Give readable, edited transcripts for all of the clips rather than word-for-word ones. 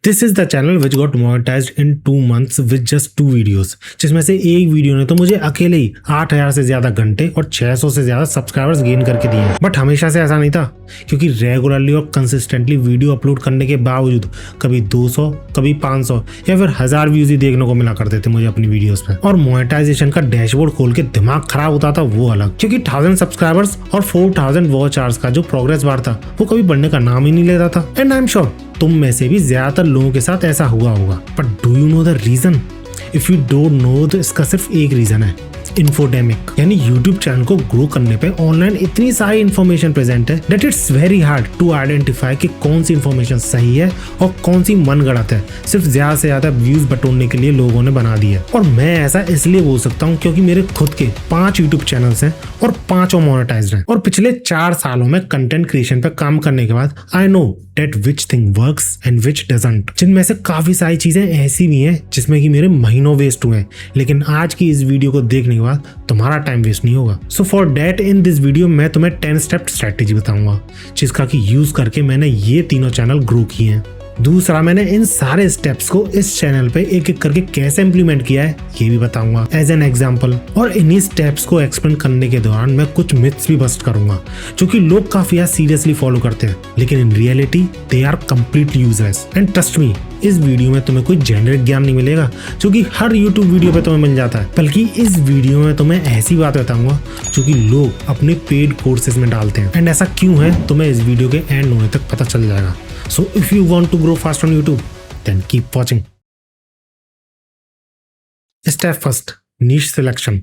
This is the channel which got monetised in 2 months with just 2 videos, जिसमें से एक video ने तो मुझे अकेले ही 8000 से ज्यादा घंटे और 600 से ज्यादा सब्सक्राइबर्स गेन करके दिए हैं। बट हमेशा से ऐसा नहीं था, क्योंकि रेगुलरली और कंसिस्टेंटली वीडियो अपलोड करने के बावजूद कभी 200, कभी 500 या फिर 1000 व्यूज ही देखने को मिला करते थे मुझे अपनी वीडियोस पे। और मोनेटाइजेशन का डैशबोर्ड खोल के दिमाग खराब होता था वो अलग, क्योंकि 1000 सब्सक्राइबर्स और 4000 वॉच आवर्स का जो प्रोग्रेस बार था वो कभी बढ़ने का नाम ही नहीं लेता था। एंड आई एम श्योर तुम में से भी ज्यादातर लोगों के साथ ऐसा हुआ होगा। But do you know the reason? If you don't know तो इसका सिर्फ एक रीजन है, इन्फोडेमिक। यानी YouTube चैनल को ग्रो करने पे ऑनलाइन इतनी सारी इन्फॉर्मेशन प्रेजेंट है that it's very hard to identify कि कौन सी इन्फॉर्मेशन सही है और कौन सी मनगढ़ंत है, सिर्फ ज्यादा से ज्यादा व्यूज बटोरने के लिए लोगों ने बना दी है। और मैं ऐसा इसलिए बोल सकता हूँ क्योंकि मेरे खुद के 5 YouTube चैनल्स हैं और 5 मोनेटाइज्ड हैं। और पिछले 4 सालों में कंटेंट क्रिएशन पे काम करने के बाद I know that which thing works and which doesn't, जिनमें से काफी सारी चीजें ऐसी भी हैं जिसमें कि मेरे महीनों वेस्ट हुए हैं, लेकिन आज की इस वीडियो को देखने के बाद तुम्हारा टाइम वेस्ट नहीं होगा। So for that in this video मैं तुम्हें 10 स्टेप स्ट्रेटेजी बताऊंगा, जिसका कि यूज करके मैंने ये तीनों चैनल ग्रो किए हैं। दूसरा, मैंने इन सारे स्टेप्स को इस चैनल पे एक एक करके कैसे इम्प्लीमेंट किया है ये भी बताऊंगा एज एन एग्जाम्पल। और इन्हीं स्टेप्स को एक्सप्लेन करने के दौरान मैं कुछ मिथ्स भी बस्ट करूंगा जो कि लोग काफी सीरियसली फॉलो करते हैं, लेकिन in reality they are completely useless. And trust me, इस वीडियो में तुम्हें कोई जेनरिक ज्ञान नहीं मिलेगा जो कि हर YouTube वीडियो पे तुम्हें मिल जाता है, बल्कि इस वीडियो में तुम्हें ऐसी बात बताऊंगा जो कि लोग अपने पेड कोर्सेज में डालते हैं। एंड ऐसा क्यों है तुम्हें इस वीडियो के एंड होने तक पता चल जाएगा। So if you want to grow fast on YouTube, then keep watching. Step first, niche selection।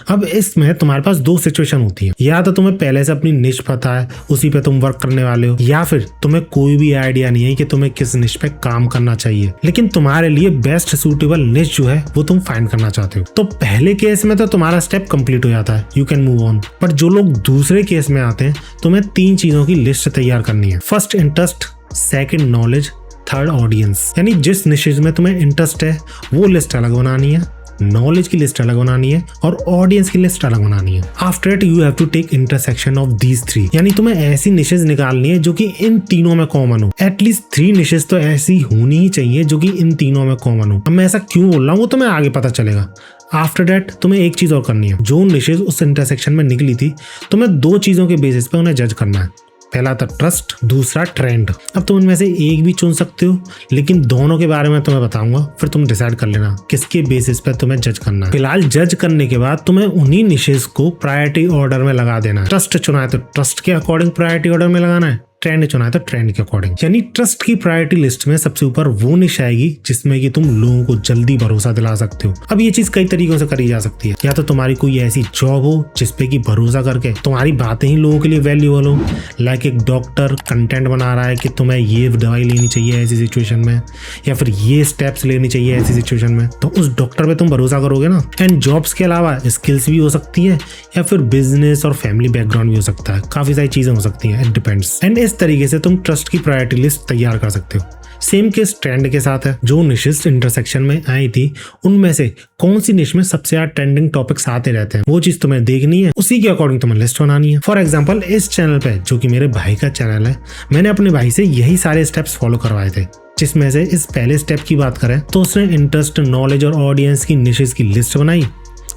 अब इसमें तुम्हारे पास 2 सिचुएशन होती है, या तो तुम्हें पहले से अपनी निश पता है, उसी पे तुम वर्क करने वाले हो, या फिर तुम्हें कोई भी आइडिया नहीं है कि तुम्हें किस निश पे काम करना चाहिए, लेकिन तुम्हारे लिए बेस्ट सूटेबल निश जो है वो तुम फाइंड करना चाहते हो। तो पहले केस में तो तुम्हारा स्टेप कंप्लीट हो जाता है, you can move on. But जो लोग दूसरे केस में आते हैं, तुम्हें 3 चीजों की लिस्ट तैयार करनी है। First, interest, second, knowledge, third, audience. यानी जिस निशेज में तुम्हें इंटरेस्ट है वो लिस्ट अलग बनानी है, नॉलेज की लिस्ट अलग बनानी है और ऑडियंस की लिस्ट अलग बनानी है। After it you have to take intersection of these 3। यानी तुम्हें ऐसी निशेज निकालनी है जो कि इन तीनों में कॉमन हो। एटलीस्ट 3 निशेज तो ऐसी होनी ही चाहिए जो कि इन तीनों में कॉमन हो। अब मैं ऐसा क्यों बोल रहा हूँ वो तुम्हें आगे पता चलेगा। आफ्टर दैट तुम्हें एक चीज और करनी है, जो निशेज उस इंटरसेक्शन में निकली थी तुम्हें 2 चीजों के बेसिस पे उन्हें जज करना है। पहला था ट्रस्ट, दूसरा ट्रेंड। अब तुम इनमें से एक भी चुन सकते हो, लेकिन दोनों के बारे में तुम्हें बताऊंगा, फिर तुम डिसाइड कर लेना किसके बेसिस पे तुम्हें जज करना है। फिलहाल जज करने के बाद तुम्हें उन्हीं निशेस को प्रायोरिटी ऑर्डर में लगा देना है। ट्रस्ट चुना है तो ट्रस्ट के अकॉर्डिंग प्रायोरिटी ऑर्डर में लगाना है, ट्रेंड चुना है तो ट्रेंड के अकॉर्डिंग। यानी ट्रस्ट की प्रायोरिटी लिस्ट में सबसे ऊपर वो निश आएगी जिसमें कि तुम लोगों को जल्दी भरोसा दिला सकते हो। अब ये चीज कई तरीकों से करी जा सकती है, या तो तुम्हारी कोई ऐसी जॉब हो जिसपे कि भरोसा करके तुम्हारी बातें ही लोगों के लिए वैल्यूएबल हो, लाइक एक डॉक्टर कंटेंट बना रहा है कि तुम्हें ये दवाई लेनी चाहिए ऐसी सिचुएशन में, या फिर ये स्टेप्स लेनी चाहिए ऐसी सिचुएशन में, तो उस डॉक्टर पे तुम भरोसा करोगे ना। एंड जॉब्स के अलावा स्किल्स भी हो सकती है, या फिर बिजनेस और फैमिली बैकग्राउंड भी हो सकता है, काफी सारी चीजें हो सकती हैं, इट डिपेंड्स। एंड इस तरीके से तुम ट्रस्ट की प्रायोरिटी लिस्ट तैयार कर सकते हो। सेम केस ट्रेंड के साथ है। जो निशेस इंटरसेक्शन में आई थी उनमें से कौन सी निश में सबसे ज्यादा ट्रेंडिंग टॉपिक्स आते रहते हैं, वो चीज तुम्हें देखनी है, उसी के अकॉर्डिंग तुम्हें लिस्ट बनानी है। फॉर एग्जांपल इस चैनल पे, जो कि मेरे भाई का चैनल है, मैंने अपने भाई से यही सारे स्टेप्स फॉलो करवाए थे, जिसमें से इस पहले स्टेप की बात करें तो उसने इंटरेस्ट, नॉलेज और ऑडियंस की निशेस की लिस्ट बनाई,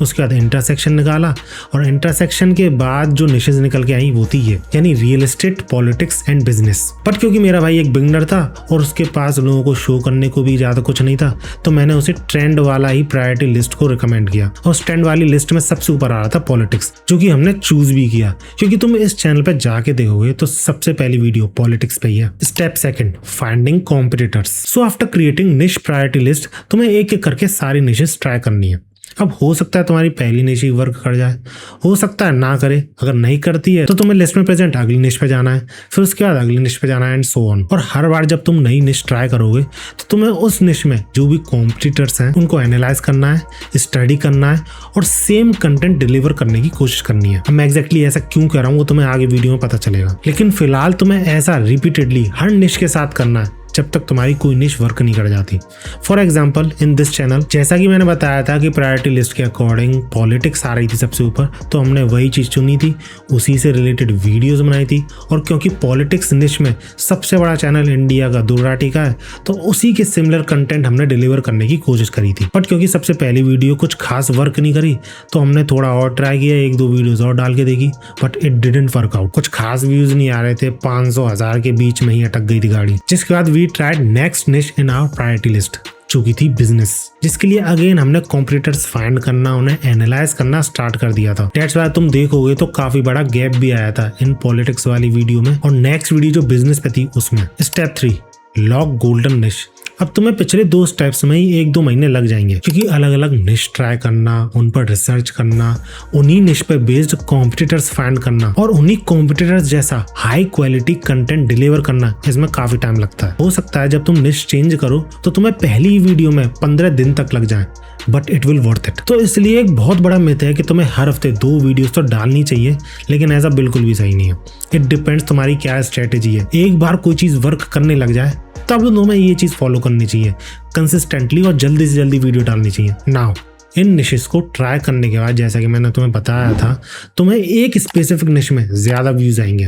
उसके बाद इंटरसेक्शन निकाला, और इंटरसेक्शन के बाद जो निशेज निकल के आई वो थी ये, यानी real estate, politics and business. But क्योंकि मेरा भाई एक बिगनर था और उसके पास लोगों को शो करने को भी ज्यादा कुछ नहीं था, तो मैंने उसे ट्रेंड वाला ही प्रायोरिटी लिस्ट को रिकमेंड किया। और उस ट्रेंड वाली लिस्ट में सबसे ऊपर आ रहा था पॉलिटिक्स, जो कि हमने चूज भी किया, क्योंकि तुम इस चैनल पे जाके देखोगे तो सबसे पहली वीडियो पॉलिटिक्स पे ही है। Step second, finding competitors. So after creating निश प्रायोरिटी लिस्ट तुम्हें एक एक करके सारी निशेस ट्राई करनी है। अब हो सकता है तुम्हारी पहली निश ही वर्क कर जाए, हो सकता है ना करे। अगर नहीं करती है तो तुम्हें लिस्ट में प्रेजेंट अगली निश पे जाना है, फिर उसके बाद अगली निश पे जाना है, एंड सो ऑन। और हर बार जब तुम नई निश ट्राई करोगे तो तुम्हें उस निश में जो भी कॉम्पिटिटर्स हैं उनको एनालाइज करना है, स्टडी करना है और सेम कंटेंट डिलीवर करने की कोशिश करनी है। अब मैं एग्जैक्टली ऐसा क्यों कह रहा हूँ वो तुम्हें आगे वीडियो में पता चलेगा, लेकिन फिलहाल तुम्हें ऐसा रिपीटेडली हर निश के साथ करना है, जब तक तुम्हारी कोई निश वर्क नहीं कर जाती। For example in this channel, जैसा कि मैंने बताया था कि प्रायोरिटी लिस्ट के अकॉर्डिंग पॉलिटिक्स आ रही थी सबसे ऊपर, तो हमने वही चीज़ चुनी थी, उसी से रिलेटेड वीडियोस बनाई थी। और क्योंकि पॉलिटिक्स निश में सबसे बड़ा चैनल इंडिया का दुर्राटी का है, तो उसी के सिमिलर कंटेंट हमने डिलीवर करने की कोशिश करी थी। बट क्योंकि सबसे पहली वीडियो कुछ खास वर्क नहीं करी, तो हमने थोड़ा और ट्राई किया, 1-2 वीडियोस और डाल के देखी, but it didn't work out. कुछ खास व्यूज नहीं आ रहे थे, 500-1000 के बीच में ही अटक गई थी गाड़ी। जिसके बाद वी ट्राइड नेक्स्ट निश इन आवर प्रायोरिटी लिस्ट, जो की थी बिजनेस, जिसके लिए अगेन हमने कॉम्पिटिटर्स फाइंड करना, उन्हें एनालाइज करना स्टार्ट कर दिया था। दैट्स व्हाई तुम देखोगे तो काफी बड़ा गैप भी आया था इन पॉलिटिक्स वाली वीडियो में और नेक्स्ट वीडियो जो बिजनेस पे थी उसमें। स्टेप 3, लॉक गोल्डन निश। अब तुम्हें पिछले 2 स्टेप्स में ही 1-2 महीने लग जाएंगे, क्योंकि अलग अलग निश ट्राई करना, उन पर रिसर्च करना, उन्हीं निश पे बेस्ड कॉम्पिटिटर्स फाइंड करना और उन्हीं कॉम्पिटिटर्स जैसा हाई क्वालिटी कंटेंट डिलीवर करना, इसमें काफी टाइम लगता है। हो सकता है जब तुम निश चेंज करो तो तुम्हें पहली वीडियो में 15 दिन तक लग जाए, but it will worth it. तो इसलिए एक बहुत बड़ा मिथ है कि तुम्हें हर हफ्ते 2 वीडियोस तो डालनी चाहिए, लेकिन ऐसा बिल्कुल भी सही नहीं है। इट डिपेंड्स तुम्हारी क्या स्ट्रेटेजी है। एक बार कोई चीज वर्क करने लग जाए तब तुम्हें ये चीज फॉलो करनी चाहिए कंसिस्टेंटली और जल्दी से जल्दी वीडियो डालनी चाहिए। नाउ इन निशेस को ट्राई करने के बाद, जैसा कि मैंने तुम्हें बताया था, तुम्हें एक स्पेसिफिक निश में ज्यादा व्यूज आएंगे।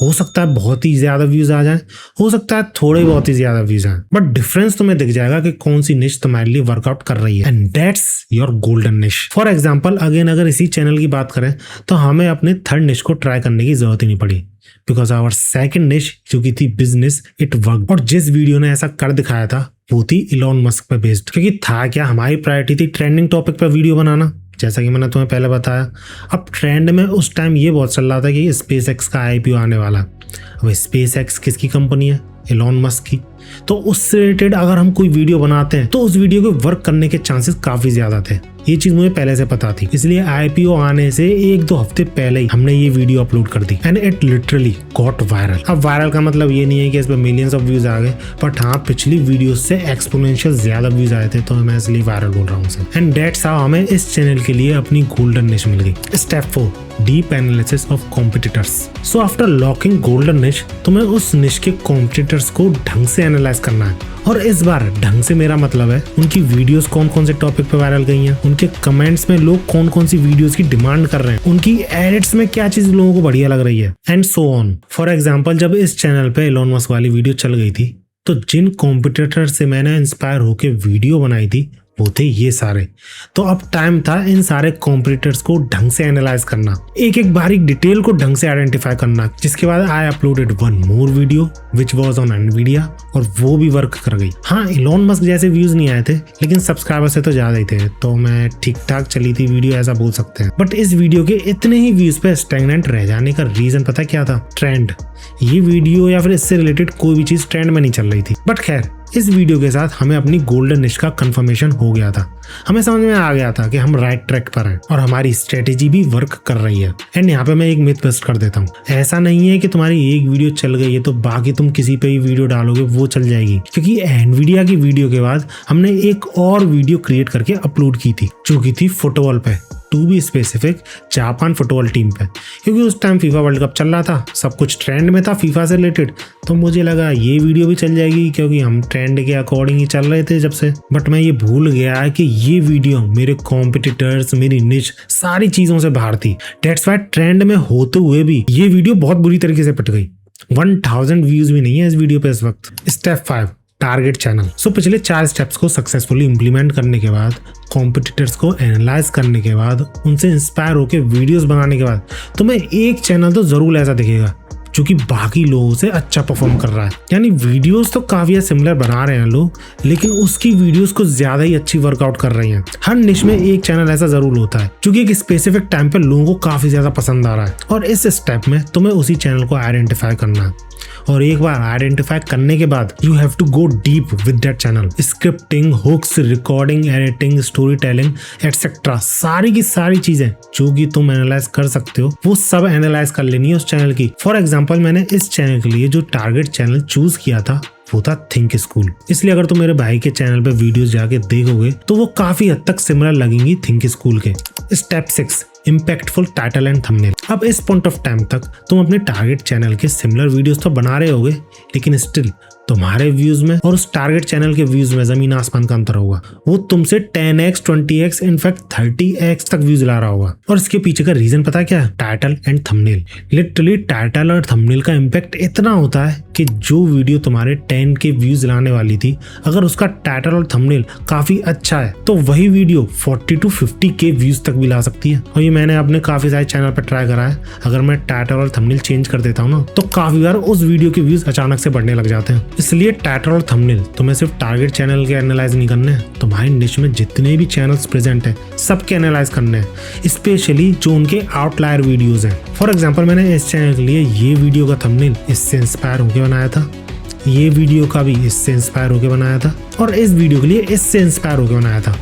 हो सकता है बहुत ही ज्यादा व्यूज आ जाए, हो सकता है थोड़े बहुत ही ज्यादा व्यूज आए, बट डिफरेंस तुम्हें दिख जाएगा कि कौन सी निश तुम्हारे लिए वर्कआउट कर रही है, एंड दैट्स योर गोल्डन निश। फॉर एग्जाम्पल अगेन अगर इसी चैनल की बात करें तो हमें अपने थर्ड निश को ट्राई करने की जरूरत ही नहीं पड़ी, बिकॉज आवर सेकंड निश जो की थी बिजनेस, इट वर्क। और जिस वीडियो ने ऐसा कर दिखाया था वो थी इलॉन मस्क पे बेस्ड, क्योंकि था क्या, हमारी प्रायोरिटी थी ट्रेंडिंग टॉपिक पर वीडियो बनाना, जैसा कि मैंने तुम्हें पहले बताया। अब ट्रेंड में उस टाइम ये बहुत चल रहा था कि स्पेस एक्स का IPO आने वाला। अब स्पेस एक्स किसकी कंपनी है? इलॉन मस्क की। तो उससे रिलेटेड अगर हम कोई वीडियो बनाते हैं तो उस वीडियो को वर्क करने के चांसेस काफी ज्यादा थे। ये चीज मुझे पहले से पता थी, इसलिए IPO आने से 1-2 हफ्ते पहले ही हमने ये वीडियो अपलोड कर दी and it literally got viral. अब वायरल का मतलब ये नहीं है कि इस पर मिलियंस ऑफ व्यूज आ गए, बट हाँ पिछली वीडियो से एक्सपोनेंशियल ज्यादा व्यूज आए थे, तो मैं इसलिए वायरल बोल रहा हूँ। एंड दैट्स हाउ हमें इस चैनल के लिए अपनी गोल्डन निश मिल गई। Step 4, deep analysis of competitors. So after locking golden निश, तुम्हें उस निश के कॉम्पिटिटर्स को ढंग से एनालाइज करना है। और इस बार ढंग से मेरा मतलब है उनकी वीडियोस कौन कौन से टॉपिक पे वायरल गई हैं, उनके कमेंट्स में लोग कौन कौन सी वीडियोस की डिमांड कर रहे हैं, उनकी एडिट्स में क्या चीज लोगों को बढ़िया लग रही है, and so on. For example जब इस चैनल पे इलॉन मस्क वाली वीडियो चल गई थी, तो जिन कॉम्पिटिटर से मैंने इंस्पायर होके वीडियो बनाई थी वो थे ये सारे। तो अब टाइम था इन सारे कॉम्पिटिटर्स को ढंग से एनालाइज करना, एक एक बारीक डिटेल को ढंग से आइडेंटिफाई करना। जिसके बाद I uploaded one more video which was on Nvidia, और वो भी वर्क कर गई। हाँ इलॉन मस्क जैसे व्यूज नहीं आए थे, लेकिन सब्सक्राइबर से तो ज्यादा ही थे, तो मैं ठीक ठाक चली थी वीडियो, ऐसा बोल सकते हैं। बट इस वीडियो के इतने ही व्यूज पे स्टैग्नेंट रह जाने का रीजन पता क्या था? ट्रेंड। ये वीडियो या फिर इससे रिलेटेड कोई भी चीज ट्रेंड में नहीं चल रही थी। बट खैर इस वीडियो के साथ हमें अपनी गोल्डन निश का कंफर्मेशन हो गया था। हमें समझ में आ गया था कि हम राइट ट्रैक पर हैं और हमारी स्ट्रेटेजी भी वर्क कर रही है। एंड यहाँ पे मैं एक मिथ बस्ट कर देता हूँ, ऐसा नहीं है कि तुम्हारी एक वीडियो चल गई है तो बाकी तुम किसी पे भी वीडियो डालोगे वो चल जाएगी, क्योंकि एनवीडिया की वीडियो के बाद हमने एक और वीडियो क्रिएट करके अपलोड की थी, जो की थी फुटबॉल पे, to be specific Japan football team पे। क्योंकि उस टाइम फीफा वर्ल्ड कप चल रहा था, सब कुछ ट्रेंड में था फीफा से रिलेटेड, तो मुझे लगा ये वीडियो भी चल जाएगी क्योंकि हम ट्रेंड के अकॉर्डिंग ही चल रहे थे जब से। बट मैं ये भूल गया कि ये वीडियो मेरे कॉम्पिटिटर्स, मेरी निश, सारी चीजों से बाहर थी। दैट्स व्हाई ट्रेंड में होते हुए भी ये वीडियो बहुत बुरी तरीके से पिट गई। 1000 व्यूज भी नहीं है इस वीडियो पे इस वक्त। Step 5, target channel. सो पिछले 4 स्टेप्स को सक्सेसफुली इंप्लीमेंट करने के बाद, कॉम्पिटिटर्स को एनालाइज करने के बाद, उनसे इंस्पायर होकर वीडियोस बनाने के बाद, तुम्हें एक चैनल तो जरूर ऐसा दिखेगा जो कि बाकी लोगों से अच्छा परफॉर्म कर रहा है। यानी वीडियोस तो काफी सिमिलर बना रहे हैं लोग, लेकिन उसकी वीडियोस को ज्यादा ही अच्छी वर्कआउट कर रही हैं। हर निश में एक चैनल ऐसा जरूर होता है जो कि एक स्पेसिफिक टाइम पे लोगों को काफी ज्यादा पसंद आ रहा है, और इस स्टेप में तुम्हें उसी चैनल को आइडेंटिफाई करना है। और एक बार आइडेंटिफाई करने के बाद you have to go deep with that channel. Scripting, hooks, recording, editing, storytelling etcetera, सारी की सारी चीजें जो कि तुम एनालाइज कर सकते हो, वो सब एनालाइज कर लेनी है उस चैनल की। फॉर एग्जाम्पल मैंने इस चैनल के लिए जो टारगेट चैनल चूज किया था वो था थिंक स्कूल। इसलिए अगर तुम मेरे भाई के चैनल पे वीडियोस जाके देखोगे तो वो काफी हद तक सिमिलर लगेंगी थिंक स्कूल के। Step 6, impactful title and thumbnail. अब इस पॉइंट ऑफ टाइम तक तुम अपने टारगेट चैनल के सिमिलर वीडियोस तो बना रहे होगे, लेकिन स्टिल तुम्हारे व्यूज में और उस टारगेट चैनल के व्यूज में जमीन आसमान का अंतर होगा। वो तुमसे 10x 20x इनफैक्ट 30x तक व्यूज ला रहा होगा। और इसके पीछे का रीजन पता है क्या है? Title and thumbnail. Literally title और थंबनेल का इम्पैक्ट इतना होता है कि जो वीडियो तुम्हारे 10 के व्यूज लाने वाली थी, अगर उसका टाइटल और थंबनेल काफी अच्छा है तो वही वीडियो 40 to 50 के व्यूज तक भी ला सकती है। और ये मैंने अपने काफी सारे चैनल पर ट्राई करा है। अगर मैं टाइटल और थंबनेल चेंज कर देता हूँ ना, तो काफी बार उस वीडियो के व्यूज अचानक से बढ़ने लग जाते हैं। इसलिए टाइटल और थंबनेल तुम्हें सिर्फ टारगेट चैनल के एनालाइज नहीं करने हैं, तुम्हारी निश में जितने भी चैनल्स प्रेजेंट हैं सबके एनालाइज करने हैं, स्पेशली जो उनके आउटलायर वीडियोस हैं। फॉर एग्जांपल मैंने इस चैनल के लिए ये वीडियो का थंबनेल इससे इंस्पायर होकर बनाया था, ये वीडियो का भी इससे इंस्पायर होकर बनाया था, और इस वीडियो के लिए इससे इंस्पायर होकर बनाया था।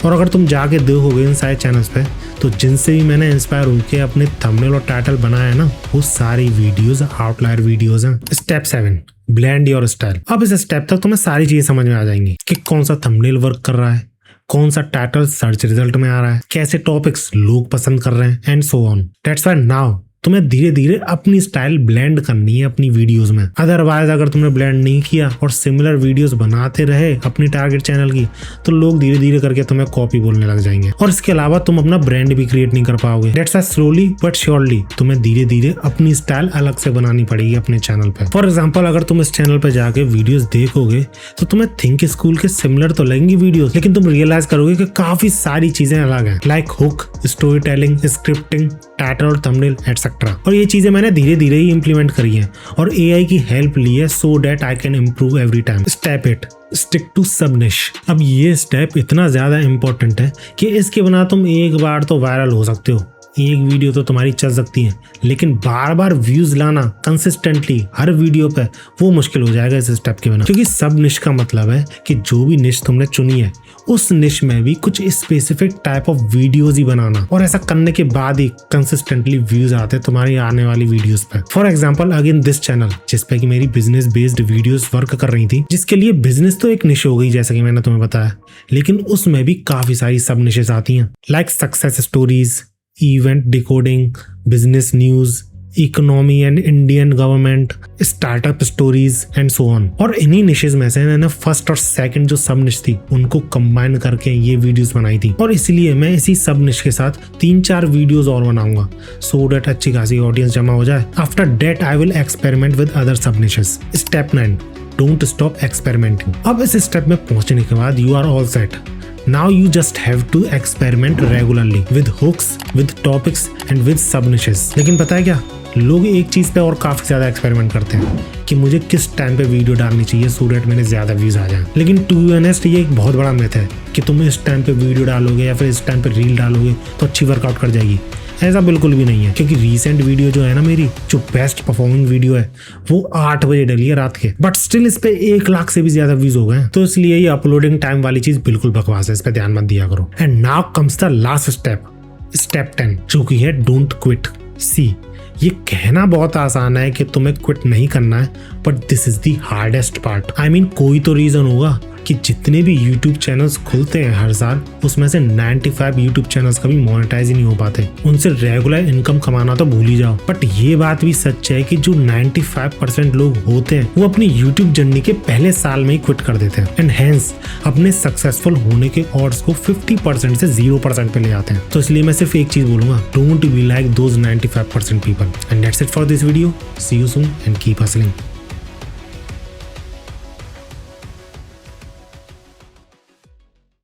और अगर तुम जाके देखोगे इन सारे चैनल्स पे, तो जिनसे भी मैंने इंस्पायर होकर अपने थंबनेल और टाइटल बनाया है ना, वो सारी वीडियोस आउटलायर वीडियोस हैं। Step 7, blend your style. अब इस स्टेप तक तुम्हें सारी चीजें समझ में आ जाएंगी कि कौन सा थंबनेल वर्क कर रहा है, कौन सा टाइटल सर्च रिजल्ट में आ रहा है, कैसे टॉपिक्स लोग पसंद कर रहे हैं, and so on. That's why now तुम्हें धीरे धीरे अपनी स्टाइल ब्लेंड करनी है अपनी वीडियोस में। अदरवाइज अगर तुमने ब्लेंड नहीं किया और सिमिलर वीडियोस बनाते रहे अपनी टारगेट चैनल की, तो लोग धीरे धीरे करके तुम्हें कॉपी बोलने लग जाएंगे, और इसके अलावा तुम अपना ब्रांड भी क्रिएट नहीं कर पाओगे। That's why slowly but surely तुम्हें धीरे धीरे अपनी स्टाइल अलग से बनानी पड़ेगी अपने चैनल पे। फॉर एग्जाम्पल अगर तुम इस चैनल पे जाके वीडियोस देखोगे तो तुम्हें थिंक स्कूल के सिमिलर तो लगेंगी वीडियोस, लेकिन तुम रियलाइज करोगे कि काफी सारी चीजें अलग हैं, like hook, story telling, scripting, title और थंबनेल एटसेट्रा। और ये चीजें मैंने धीरे धीरे ही इंप्लीमेंट करी है और AI की हेल्प ली है, so that I can improve every time. Step 8, stick to sub niche. अब ये स्टेप इतना ज्यादा इंपॉर्टेंट है कि इसके बिना तुम एक बार तो वायरल हो सकते हो, एक वीडियो तो तुम्हारी चल सकती है, लेकिन बार बार व्यूज लाना कंसिस्टेंटली हर वीडियो पे वो मुश्किल हो जाएगा इस स्टेप के बिना। क्योंकि सब निश का मतलब है कि जो भी निश तुमने चुनी है उस निश में भी कुछ स्पेसिफिक टाइप ऑफ वीडियोस ही बनाना, और ऐसा करने के बाद ही कंसिस्टेंटली व्यूज आते हैं तुम्हारी आने वाली वीडियोस पे। For example again this channel जिसपे कि मेरी बिजनेस बेस्ड वीडियोस वर्क कर रही थी, जिसके लिए बिजनेस तो एक निश हो गई जैसा कि मैंने तुम्हें बताया, लेकिन उसमें भी काफी सारी सब निशेस आती हैं, like success stories, event decoding, business news, economy and Indian government, startup stories and so on. और इन्हीं निशेस में से मैंने फर्स्ट और सेकंड जो सब निश थी उनको कंबाइन करके ये वीडियोस बनाई थी, और इसलिए मैं इसी सब निश के साथ 3-4 वीडियोस और बनाऊंगा, सो दैट अच्छी खासी ऑडियंस जमा हो जाए। After that I will experiment with other sub niches. Step 9, don't stop experimenting. अब इस स्टेप में पहुंचने के बाद you are all set. Now you just have to experiment regularly with hooks, with topics and with sub niches। लेकिन पता है क्या, लोग एक चीज पे और काफी ज्यादा एक्सपेरिमेंट करते हैं कि मुझे किस टाइम पे वीडियो डालनी चाहिए सो दैट मेरे ज्यादा व्यूज आ जाएं। लेकिन टू बी ऑनेस्ट ये एक बहुत बड़ा मिथ है कि तुम इस टाइम पे वीडियो डालोगे या फिर इस टाइम पे रील डालोगे तो अच्छी वर्कआउट कर जाएगी। ऐसा बिल्कुल भी नहीं है, क्योंकि रीसेंट वीडियो जो है ना मेरी, जो बेस्ट परफॉर्मिंग वीडियो है वो 8 बजे डली है रात के, बट स्टिल इस पे 1 लाख से भी ज्यादा व्यूज हो गए। तो इसलिए ये अपलोडिंग टाइम वाली चीज बिल्कुल बकवास है, इस पे ध्यान मत दिया करो। And now comes the last step, step 10, जो कि है डोंट क्विट। सी, ये कहना बहुत आसान है कि तुम्हें क्विट नहीं करना है, but this is the hardest part. I mean कोई तो रीजन होगा कि जितने भी YouTube चैनल्स खुलते हैं हर साल, उसमें से 95 YouTube चैनल्स कभी मोनेटाइज ही नहीं हो पाते, उनसे रेगुलर इनकम कमाना तो भूल ही जाओ। बट ये बात भी सच है कि जो 95% लोग होते हैं वो अपनी YouTube जर्नी के पहले साल में ही क्विट कर देते हैं, एंड हेंस अपने सक्सेसफुल होने के ऑड्स को 50% से 0% पे ले आते हैं। तो इसलिए मैं सिर्फ एक चीज बोलूंगा, don't be like those 95% people. And that's it for this video, see you soon and keep hustling.